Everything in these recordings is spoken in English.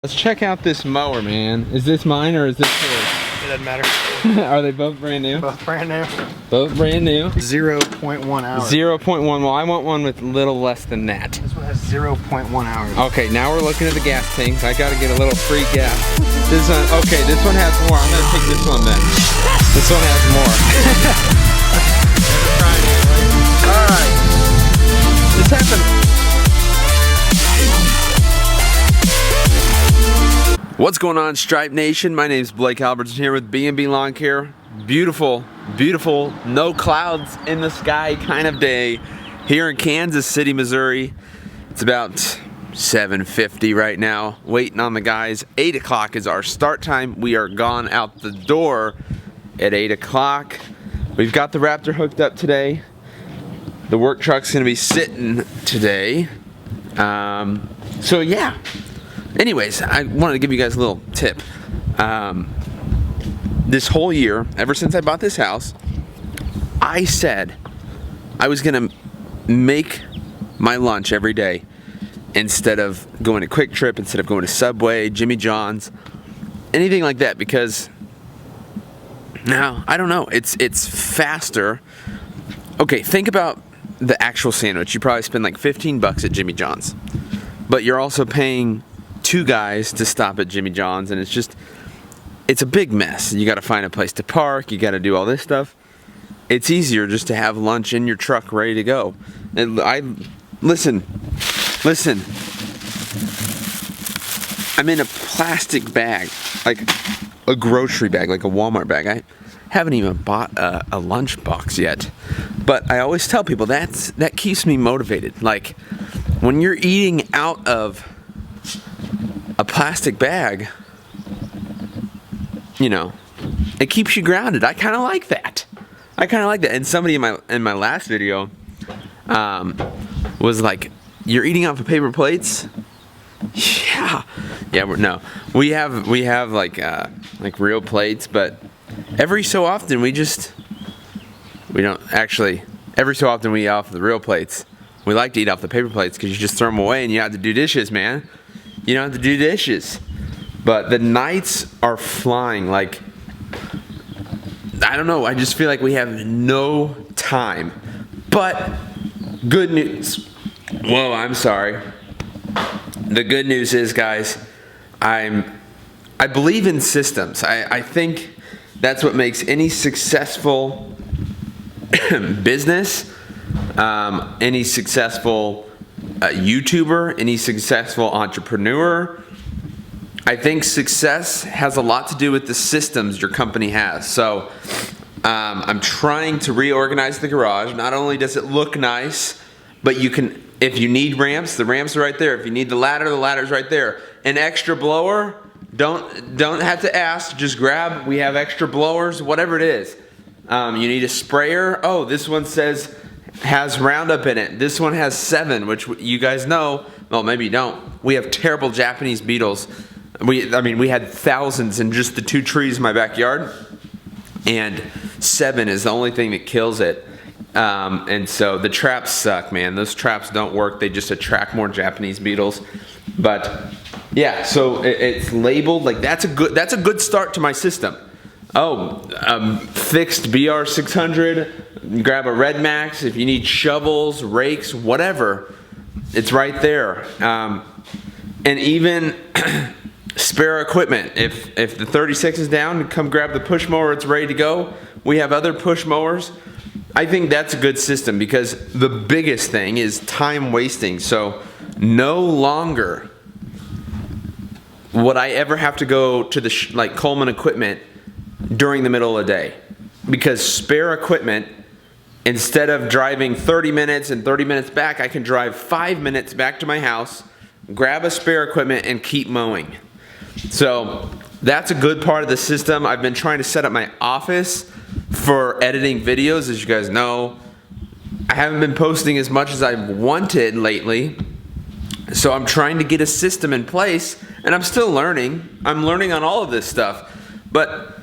Let's check out this mower, man. Is this mine or is this yours? It doesn't matter. Are they both brand new? Both brand new. Both brand new. 0.1 hours. 0.1. Well, I want one with a little less than that. This one has 0.1 hours. Okay, now we're looking at the gas tanks. I gotta get a little free gas. This one, okay, this one has more. I'm gonna take this one then. This one has more. Alright. This happened. What's going on, Stripe Nation? My name is Blake Albertson here with B&B Lawn Care. Beautiful, beautiful, no clouds in the sky kind of day here in Kansas City, Missouri. It's about 7:50 right now, waiting on the guys. 8 o'clock is our start time. We are gone out the door at 8 o'clock. We've got the Raptor hooked up today. The work truck's gonna be sitting today. So yeah. Anyways, I wanted to give you guys a little tip. This whole year, ever since I bought this house, I said I was gonna make my lunch every day instead of going to Quick Trip, instead of going to Subway, Jimmy John's, anything like that, because now, I don't know, it's faster. Okay, think about the actual sandwich. You probably spend like 15 bucks at Jimmy John's, but you're also paying 2 guys to stop at Jimmy John's, and it's a big mess. You got to find a place to park, you got to do all this stuff. It's easier just to have lunch in your truck ready to go. And listen, I'm in a plastic bag, like a grocery bag, like a Walmart bag. I haven't even bought a lunch box yet, but I always tell people that keeps me motivated. Like when you're eating out of a plastic bag, you know, it keeps you grounded. I kind of like that. And somebody in my last video was like, "You're eating off of paper plates?" Yeah. We have like real plates, but every so often we don't actually. Every so often we eat off the real plates. We like to eat off the paper plates because you just throw them away and you have to do dishes, man. You don't have to do dishes. But the nights are flying. Like, I don't know, I just feel like we have no time. But good news. Whoa, I'm sorry. The good news is, guys, I believe in systems. I think that's what makes any successful business, any successful YouTuber, any successful entrepreneur. I think success has a lot to do with the systems your company has. So I'm trying to reorganize the garage. Not only does it look nice, but you can, if you need ramps, the ramps are right there. If you need the ladder's right there. An extra blower, don't have to ask, just grab. We have extra blowers, whatever it is. You need a sprayer. Oh, this one has Roundup in it. This one has 7, which you guys know. Well, maybe you don't. We have terrible Japanese beetles. We had thousands in just the 2 trees in my backyard, and 7 is the only thing that kills it. And so the traps suck, man. Those traps don't work. They just attract more Japanese beetles. But yeah, so it's labeled like that's a good start to my system. Oh, fixed BR600, grab a Red Max. If you need shovels, rakes, whatever, it's right there. And even spare equipment. If the 36 is down, come grab the push mower, it's ready to go. We have other push mowers. I think that's a good system because the biggest thing is time wasting. So no longer would I ever have to go to the like Coleman equipment during the middle of the day, because spare equipment, instead of driving 30 minutes and 30 minutes back, I can drive 5 minutes back to my house, grab a spare equipment, and keep mowing. So that's a good part of the system. I've been trying to set up my office for editing videos. As you guys know, I haven't been posting as much as I've wanted lately. So I'm trying to get a system in place, and I'm still learning. I'm learning on all of this stuff. But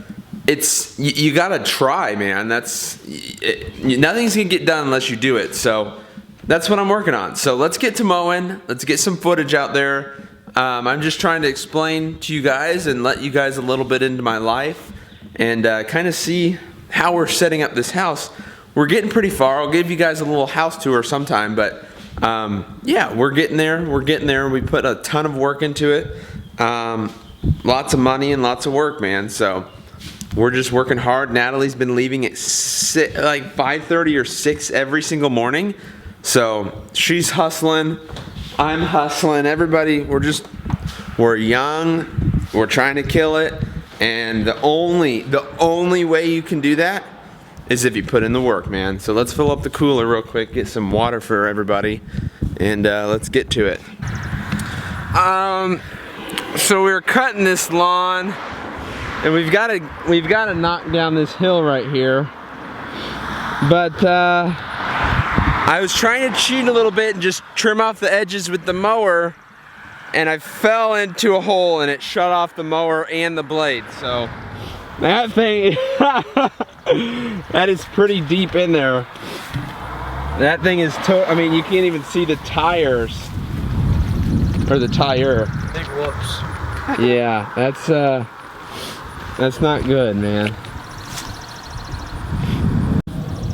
you gotta try, man. Nothing's gonna get done unless you do it. So that's what I'm working on. So let's get to mowing. Let's get some footage out there. I'm just trying to explain to you guys and let you guys a little bit into my life and kind of see how we're setting up this house. We're getting pretty far. I'll give you guys a little house tour sometime, but yeah, we're getting there. We're getting there. We put a ton of work into it. Lots of money and lots of work, man. So we're just working hard. Natalie's been leaving at like 5:30 or 6 every single morning. So she's hustling. I'm hustling. Everybody, we're young. We're trying to kill it. And the only way you can do that is if you put in the work, man. So let's fill up the cooler real quick, get some water for everybody, and let's get to it. So we're cutting this lawn, and we've got to knock down this hill right here. But I was trying to cheat a little bit and just trim off the edges with the mower, and I fell into a hole and it shut off the mower and the blade. So that thing, that is pretty deep in there. That thing is, I mean, you can't even see the tires, or the tire. Big whoops. Yeah, that's not good, man.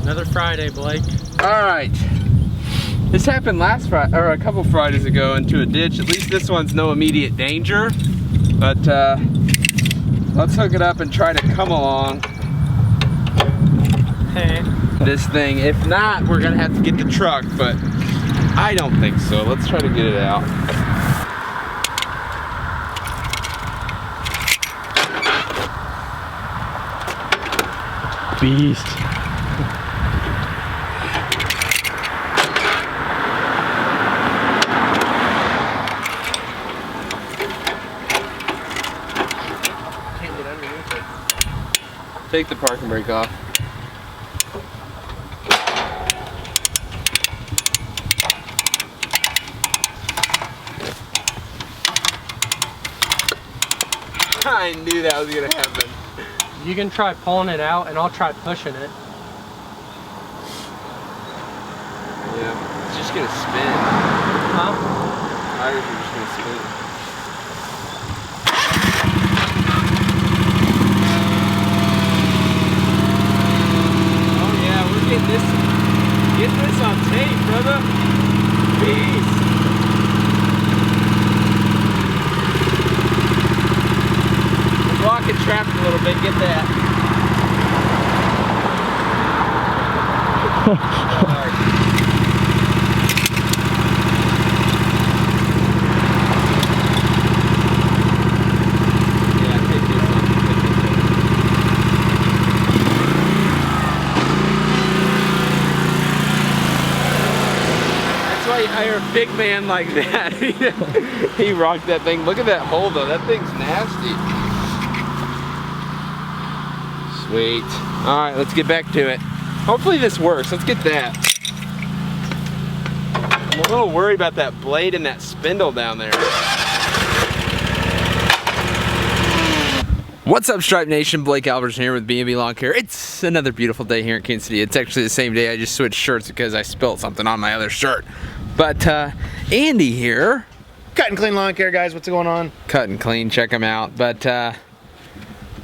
Another Friday, Blake. All right. This happened last Friday, or a couple Fridays ago, into a ditch. At least this one's no immediate danger. But let's hook it up and try to come along. Hey. This thing. If not, we're gonna have to get the truck, but I don't think so. Let's try to get it out. Beast. Take the parking brake off. I knew that was gonna happen. You can try pulling it out, and I'll try pushing it. Yeah, it's just gonna spin. Huh? Tires are just gonna spin. Get this on tape, brother. Peace. Blocking traffic a little bit. Get that. Yeah, take this one. You hire a big man like that. He rocked that thing. Look at that hole though. That thing's nasty. Sweet. Alright, let's get back to it. Hopefully this works. Let's get that. I'm a little worried about that blade and that spindle down there. What's up, Stripe Nation? Blake Albertson here with B&B Lawn Care. It's another beautiful day here in Kansas City. It's actually the same day. I just switched shirts because I spilled something on my other shirt. But Andy here. Cut and Clean Lawn Care, guys. What's going on? Cut and Clean, check him out. But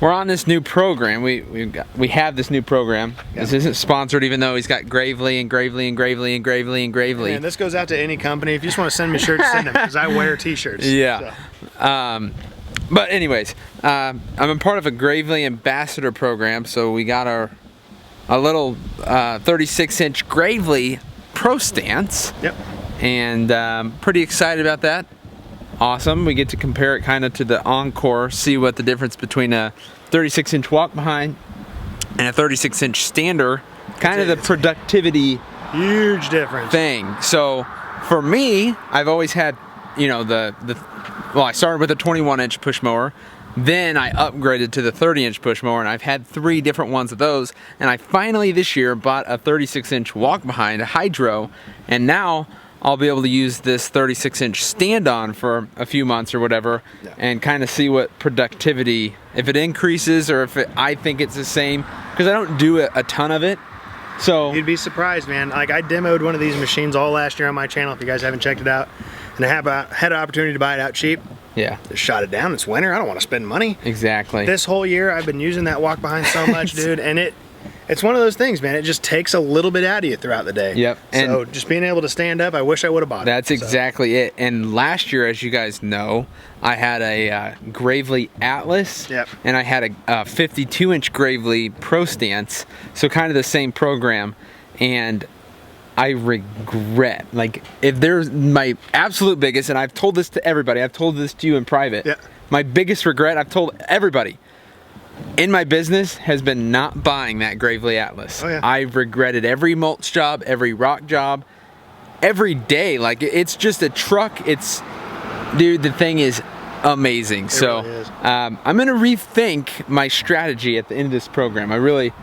we're on this new program. We have this new program. Yeah. This isn't sponsored, even though he's got Gravely and Gravely and Gravely and Gravely and Gravely. And this goes out to any company. If you just want to send me shirts, send them, because I wear t-shirts. Yeah. So. But anyways, I'm a part of a Gravely ambassador program, so we got a little 36-inch Gravely Pro Stance. Yep. And pretty excited about that. Awesome. We get to compare it kind of to the Encore, see what the difference between a 36-inch walk behind and a 36-inch stander, kind of the productivity huge difference thing. So for me, I've always had, you know, well, I started with a 21-inch push mower, then I upgraded to the 30-inch push mower, and I've had 3 different ones of those, and I finally this year bought a 36-inch walk behind, a hydro, and now I'll be able to use this 36-inch stand-on for a few months or whatever, and kind of see what productivity, if it increases or if I think it's the same, because I don't do a ton of it. So you'd be surprised, man. Like, I demoed one of these machines all last year on my channel, if you guys haven't checked it out. and I had an opportunity to buy it out cheap. Yeah. Just shot it down. It's winter. I don't want to spend money. Exactly. This whole year I've been using that walk behind so much, dude, and it's one of those things, man. It just takes a little bit out of you throughout the day. Yep. So just being able to stand up, I wish I would have bought it. That's exactly it. And last year, as you guys know, I had a Gravely Atlas. Yep. And I had a 52-inch Gravely Pro Stance. So kind of the same program. And I regret, like, if there's my absolute biggest, and I've told this to everybody, I've told this to you in private. Yeah. My biggest regret, I've told everybody in my business, has been not buying that Gravely Atlas. Oh, yeah. I've regretted every mulch job, every rock job, every day. Like, it's just a truck. Dude, the thing is amazing. So really is. I'm gonna rethink my strategy at the end of this program. I really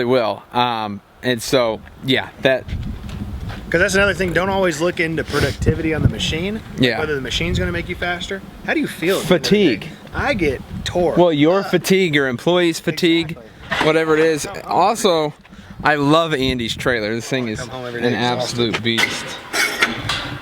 will. And so, yeah, that. Because that's another thing. Don't always look into productivity on the machine. Yeah. Whether the machine's going to make you faster. How do you feel? Fatigue. I get tore. Well, your fatigue, your employees' fatigue, Exactly. whatever it is. Also, I love Andy's trailer. This thing is Come home every day an exhausted. absolute beast.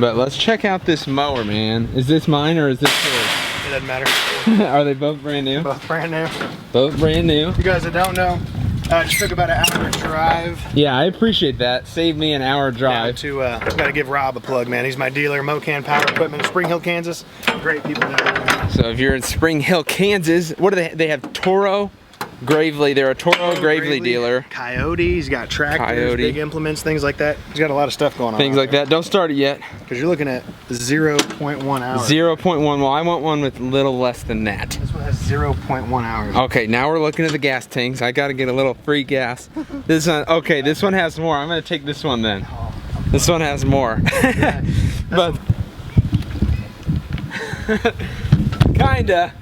But let's check out this mower, man. Is this mine or is this It doesn't matter. Are they both brand new? Both brand new. Both brand new. You guys that don't know, it just took about an hour drive. Yeah, I appreciate that. Saved me an hour drive. To got to give Rob a plug, man. He's my dealer, Mocan Power Equipment in Spring Hill, Kansas. Great people there. So if you're in Spring Hill, Kansas, what do they have? Toro, Gravely. They're a Toro Gravely dealer. Coyote. He's got tractors, Coyote. big implements, things like that. He's got a lot of stuff going on. Things like that. Don't start it yet. Because you're looking at 0.1 hours. 0.1. Well, I want one with a little less than that. This one has 0.1 hours. Okay, now we're looking at the gas tanks. I gotta get a little free gas. This one, okay, this one has more. I'm gonna take this one then. This one has more. But kinda.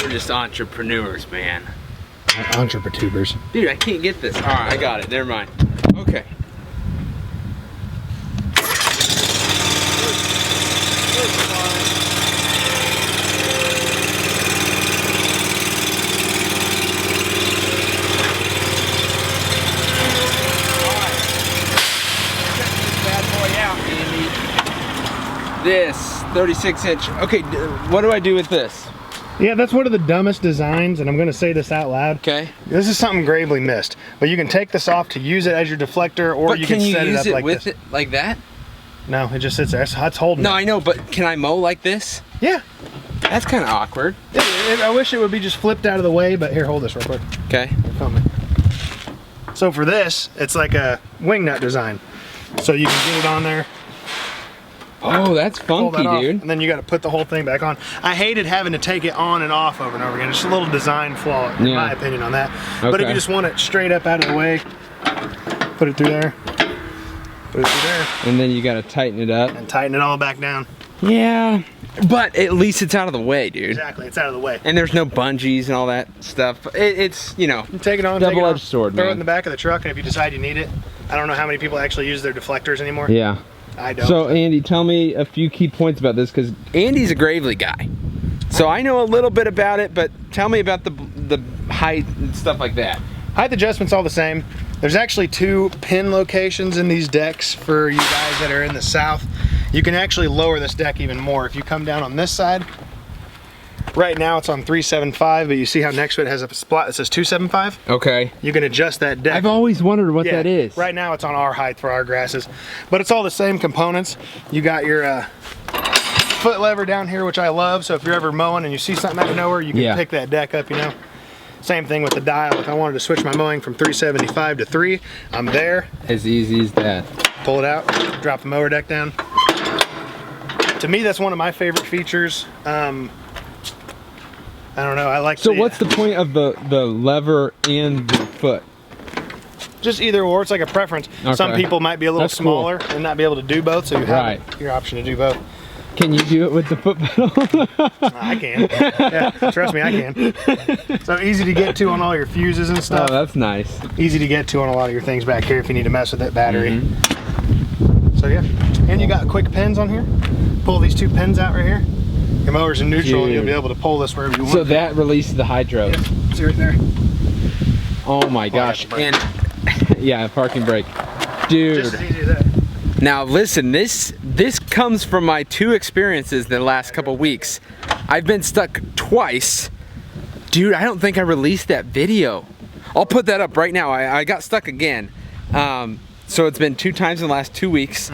We're just entrepreneurs, man. Entrepreneurs. Dude, I can't get this. All right, I got it. Never mind. Okay. This 36-inch. Okay, what do I do with this? Yeah, that's one of the dumbest designs, and I'm going to say this out loud. Okay. This is something Gravely missed. But you can take this off to use it as your deflector, or But you can set it up like with this. it like that? No, it just sits there. It's holding No, it. I know, but can I mow like this? Yeah. That's kind of awkward. I wish it would be just flipped out of the way, but here, hold this real quick. Okay. Film me. So for this, it's like a wing nut design. So you can get it on there. Oh, that's Pull funky, that off, dude. and then you got to put the whole thing back on. I hated having to take it on and off over and over again. It's just a little design flaw, in my opinion, on that. But if Okay. you just want it straight up out of the way, put it through there, put it through there, And then you got to tighten it up. and tighten it all back down. Yeah, but at least it's out of the way, dude. Exactly, it's out of the way. And there's no bungees and all that stuff. It's, you know, You take it on, take it double-edged off, sword, throw it man. in the back of the truck, and if you decide you need it, I don't know how many people actually use their deflectors anymore. Yeah. I don't. So, Andy, tell me a few key points about this, because Andy's a Gravely guy. So I know a little bit about it, but tell me about the height and stuff like that. Height adjustment's all the same. There's actually 2 pin locations in these decks for you guys that are in the south. You can actually lower this deck even more. If you come down on this side, right now it's on 375, but you see how next to it has a spot that says 275? Okay. You can adjust that deck. I've always wondered what Yeah, that is. Right now it's on our height for our grasses, but it's all the same components. You got your foot lever down here, which I love, so if you're ever mowing and you see something out of nowhere, you can pick that deck up, you know. Same thing with the dial. If I wanted to switch my mowing from 375 to 3, I'm there. As easy as that. Pull it out, drop the mower deck down. To me, that's one of my favorite features. I don't know, I like So what's the point of the lever and the foot? Just either or, it's like a preference. Okay. Some people might be a little That's cool. smaller and not be able to do both, so you have your option to do both. Can you do it with the foot pedal? I can. Yeah, trust me, I can. So easy to get to on all your fuses and Oh, stuff. that's nice. Easy to get to on a lot of your things back here if you need to mess with that battery. Mm-hmm. So yeah, and you got quick pins on here. Pull these 2 pins out right here. Your mower's in neutral, and you'll be able to pull this wherever you want. So that releases the hydro. Yeah, see right there. Oh my gosh. And yeah, parking brake. Dude. Just as easy as that. Now listen, this comes from my 2 experiences the last couple weeks. I've been stuck twice. Dude, I don't think I released that video. I'll put that up right now. I got stuck again. So it's been 2 times in the last 2 weeks.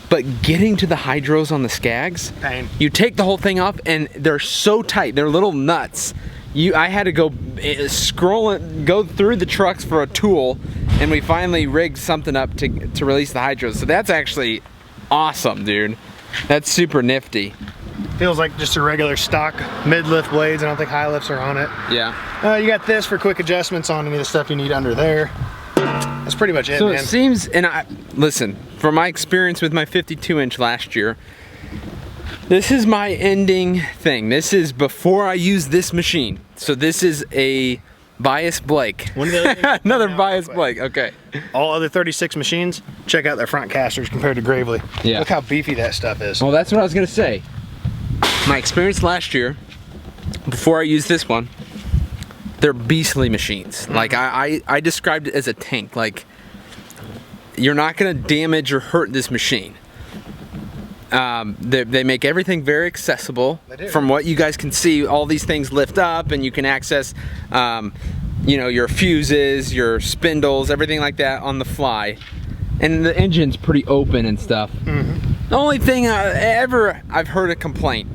But getting to the hydros on the Scags, pain. You take the whole thing off and they're so tight. They're little nuts. I had to go go through the trucks for a tool, and we finally rigged something up to release the hydros. So that's actually awesome, dude. That's super nifty. Feels like just a regular stock mid-lift blades. I don't think high lifts are on it. Yeah. You got this for quick adjustments on any of the stuff you need under there. That's pretty much it, so man. It seems, and listen, from my experience with my 52-inch last year, this is my ending thing. This is before I use this machine. So this is a Bias Blake. Another Bias Blake, okay. All other 36 machines, check out their front casters compared to Gravely. Yeah. Look how beefy that stuff is. Well, that's what I was gonna say. My experience last year, before I used this one, they're beastly machines. Like I described it as a tank. Like, you're not gonna damage or hurt this machine. They make everything very accessible. From what you guys can see, all these things lift up and you can access you know, your fuses, your spindles, everything like that on the fly. And the engine's pretty open and stuff. The only thing I've heard a complaint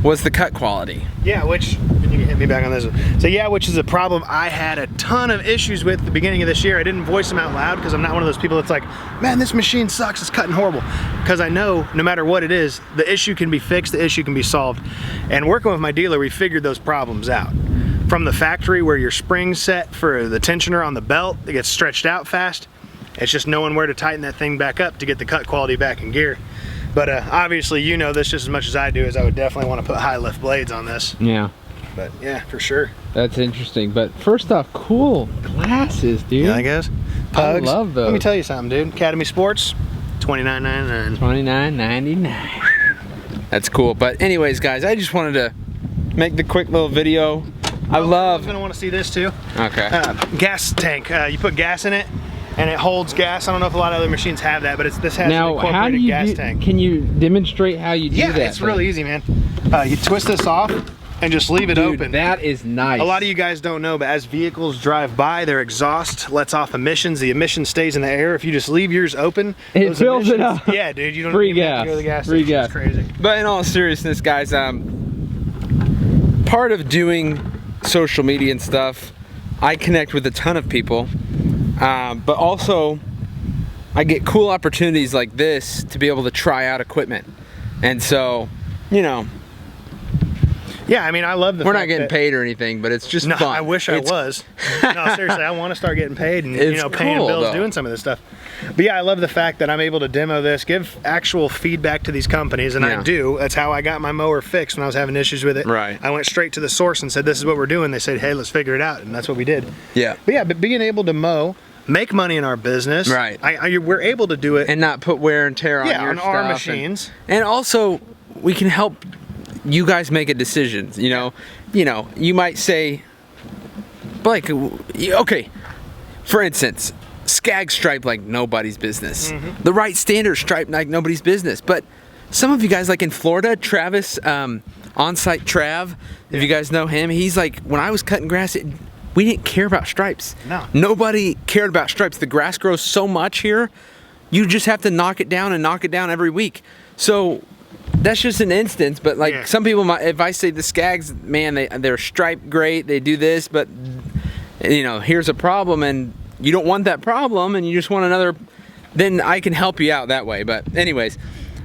was the cut quality. Yeah, which, you can hit me back on this one. So yeah, which is a problem I had a ton of issues with at the beginning of this year. I didn't voice them out loud because I'm not one of those people that's like, man, this machine sucks, it's cutting horrible. Because I know no matter what it is, the issue can be fixed, the issue can be solved. And working with my dealer, we figured those problems out. From the factory where your spring's set for the tensioner on the belt, it gets stretched out fast. It's just knowing where to tighten that thing back up to get the cut quality back in gear. But obviously, you know this just as much as I do, is I would definitely want to put high lift blades on this. Yeah. But yeah, for sure. That's interesting. But first off, cool glasses, dude. Yeah, I guess. Pugs. I love those. Let me tell you something, dude. Academy Sports, $29.99. $29.99. That's cool. But anyways, guys, I just wanted to make the quick little video. I was gonna want to see this too. Okay. Gas tank. You put gas in it, and it holds gas. I don't know if a lot of other machines have that, but this has now, an incorporated gas tank. Can you demonstrate how you do that? Yeah, it's really easy, man. You twist this off and just leave it open. That is nice. A lot of you guys don't know, but as vehicles drive by, their exhaust lets off emissions. The emission stays in the air. If you just leave yours open, it fills it up. Yeah, dude, you don't Free even gas. have to go to the gas Free station. gas. It's crazy. But in all seriousness, guys, part of doing social media and stuff, I connect with a ton of people, but also I get cool opportunities like this to be able to try out equipment. And so, you know, yeah, I mean, I love the we're fact not getting paid or anything, but it's just no, fun. I wish I was. No, seriously, I want to start getting paid and, you know, paying cool, bills, though. doing some of this stuff. But yeah, I love the fact that I'm able to demo this, give actual feedback to these companies, and Yeah. I do. That's how I got my mower fixed when I was having issues with it. Right. I went straight to the source and said, this is what we're doing. They said, hey, let's figure it out, and that's what we did. Yeah. But yeah, but being able to mow, make money in our business. Right. We're able to do it. And not put wear and tear on your on stuff. our machines. And also, we can help you guys make a decision. You know, you might say, Blake, okay, for instance, Scag stripe like nobody's business. The Wright Stander stripe like nobody's business. But some of you guys, like in Florida, Travis, On-Site Trav, if you guys know him, he's like, when I was cutting grass, we didn't care about stripes. No. Nobody cared about stripes. The grass grows so much here, you just have to knock it down and knock it down every week. So that's just an instance, but like some people might, if I say the Skags, man, they're striped great, they do this, but you know, here's a problem and you don't want that problem and you just want another, then I can help you out that way. But anyways.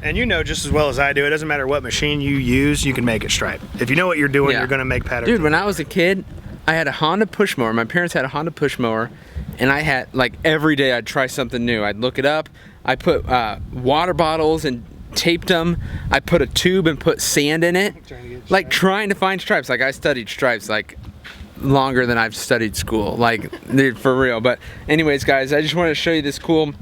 And you know just as well as I do, it doesn't matter what machine you use, you can make it stripe. If you know what you're doing, you're gonna make patterns. Dude, when I was a kid, I had a Honda push mower. My parents had a Honda push mower, and I had, like, every day I'd try something new. I'd look it up. I put water bottles and taped them. I put a tube and put sand in it, like trying to find stripes. Like, I studied stripes like longer than I've studied school, like, dude, for real. But anyways, guys, I just wanted to show you this cool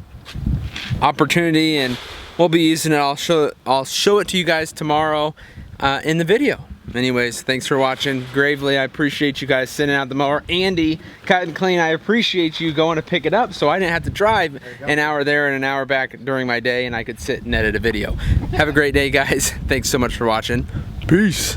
opportunity, and we'll be using it. I'll show it to you guys tomorrow in the video. Anyways, thanks for watching. Gravely, I appreciate you guys sending out the mower. Andy, Cut and Clean, I appreciate you going to pick it up so I didn't have to drive an hour there and an hour back during my day, and I could sit and edit a video. Have a great day, guys. Thanks so much for watching. Peace.